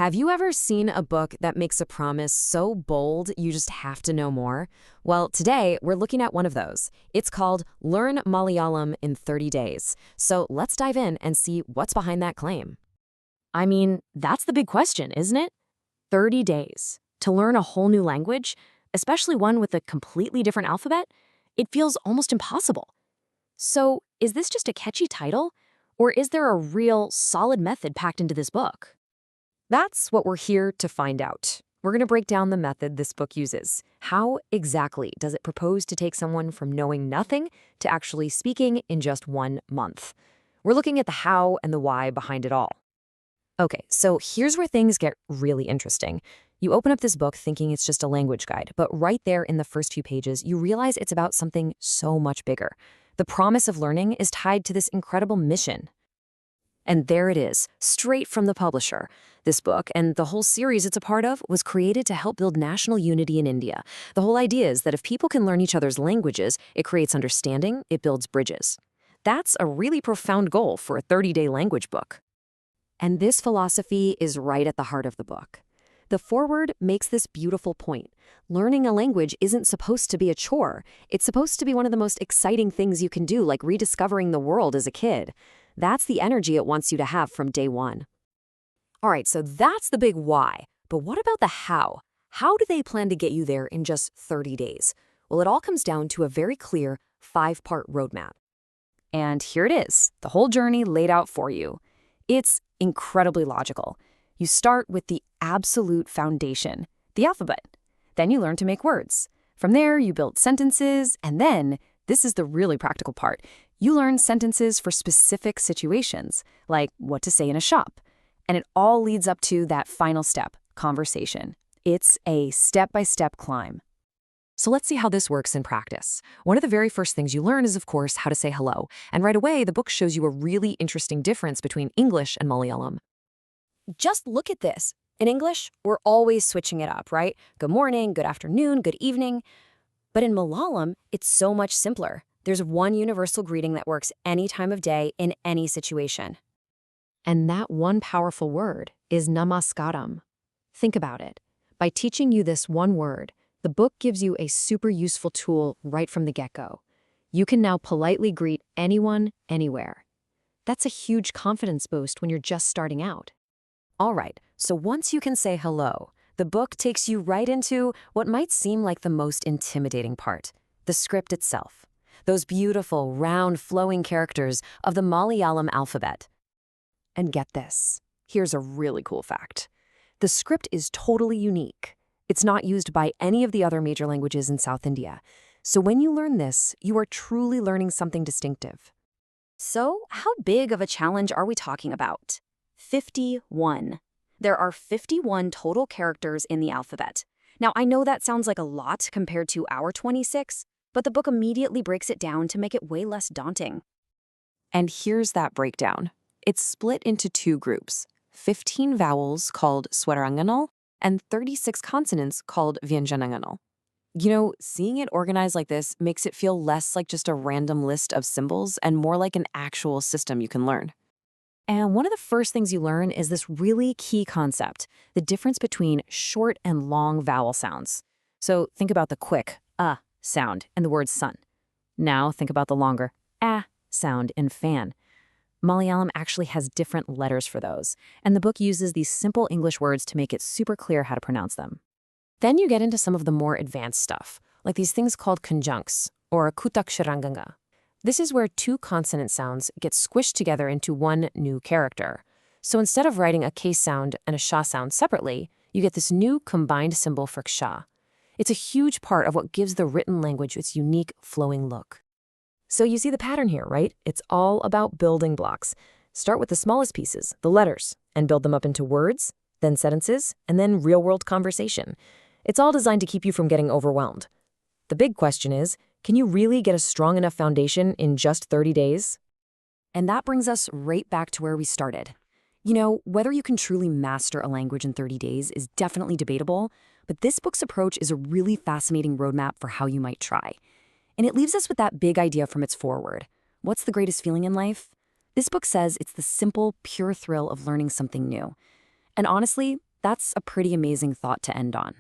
Have you ever seen a book that makes a promise so bold you just have to know more? Well, today we're looking at one of those. It's called Learn Malayalam in 30 Days. So let's dive in and see what's behind that claim. I mean, that's the big question, isn't it? 30 days. To learn a whole new language, especially one with a completely different alphabet, it feels almost impossible. So, is this just a catchy title? Or is there a real, solid method packed into this book? That's what we're here to find out. We're going to break down the method this book uses. How exactly does it propose to take someone from knowing nothing to actually speaking in just 1 month? We're looking at the how and the why behind it all. Okay, so here's where things get really interesting. You open up this book thinking it's just a language guide, but right there in the first few pages, you realize it's about something so much bigger. The promise of learning is tied to this incredible mission. And there it is, straight from the publisher. This book, and the whole series it's a part of, was created to help build national unity in India. The whole idea is that if people can learn each other's languages, it creates understanding, it builds bridges. That's a really profound goal for a 30-day language book. And this philosophy is right at the heart of the book. The foreword makes this beautiful point. Learning a language isn't supposed to be a chore. It's supposed to be one of the most exciting things you can do, like rediscovering the world as a kid. That's the energy it wants you to have from day one. All right, so that's the big why. But what about the how? How do they plan to get you there in just 30 days? Well, it all comes down to a very clear 5-part roadmap. And here it is, the whole journey laid out for you. It's incredibly logical. You start with the absolute foundation, the alphabet. Then you learn to make words. From there, you build sentences, and then, this is the really practical part, you learn sentences for specific situations, like what to say in a shop. And it all leads up to that final step, conversation. It's a step-by-step climb. So let's see how this works in practice. One of the very first things you learn is, of course, how to say hello. And right away, the book shows you a really interesting difference between English and Malayalam. Just look at this. In English, we're always switching it up, right? Good morning, good afternoon, good evening. But in Malayalam, it's so much simpler. There's one universal greeting that works any time of day in any situation. And that one powerful word is namaskaram. Think about it. By teaching you this one word, the book gives you a super useful tool right from the get-go. You can now politely greet anyone, anywhere. That's a huge confidence boost when you're just starting out. All right, so once you can say hello, the book takes you right into what might seem like the most intimidating part, the script itself. Those beautiful, round, flowing characters of the Malayalam alphabet. And get this, here's a really cool fact. The script is totally unique. It's not used by any of the other major languages in South India. So when you learn this, you are truly learning something distinctive. So, how big of a challenge are we talking about? 51. There are 51 total characters in the alphabet. Now, I know that sounds like a lot compared to our 26, but the book immediately breaks it down to make it way less daunting. And here's that breakdown. It's split into 2 groups, 15 vowels called swaranganal and 36 consonants called vyanjananganal. You know, seeing it organized like this makes it feel less like just a random list of symbols and more like an actual system you can learn. And one of the first things you learn is this really key concept, the difference between short and long vowel sounds. So think about the quick sound in the word sun. Now think about the longer sound in fan. Malayalam actually has different letters for those, and the book uses these simple English words to make it super clear how to pronounce them. Then you get into some of the more advanced stuff, like these things called conjuncts, or kutakshiranganga. This is where 2 consonant sounds get squished together into one new character. So instead of writing a k sound and a sha sound separately, you get this new combined symbol for ksha. It's a huge part of what gives the written language its unique, flowing look. So you see the pattern here, right? It's all about building blocks. Start with the smallest pieces, the letters, and build them up into words, then sentences, and then real-world conversation. It's all designed to keep you from getting overwhelmed. The big question is, can you really get a strong enough foundation in just 30 days? And that brings us right back to where we started. You know, whether you can truly master a language in 30 days is definitely debatable, but this book's approach is a really fascinating roadmap for how you might try. And it leaves us with that big idea from its foreword. What's the greatest feeling in life? This book says it's the simple, pure thrill of learning something new. And honestly, That's a pretty amazing thought to end on.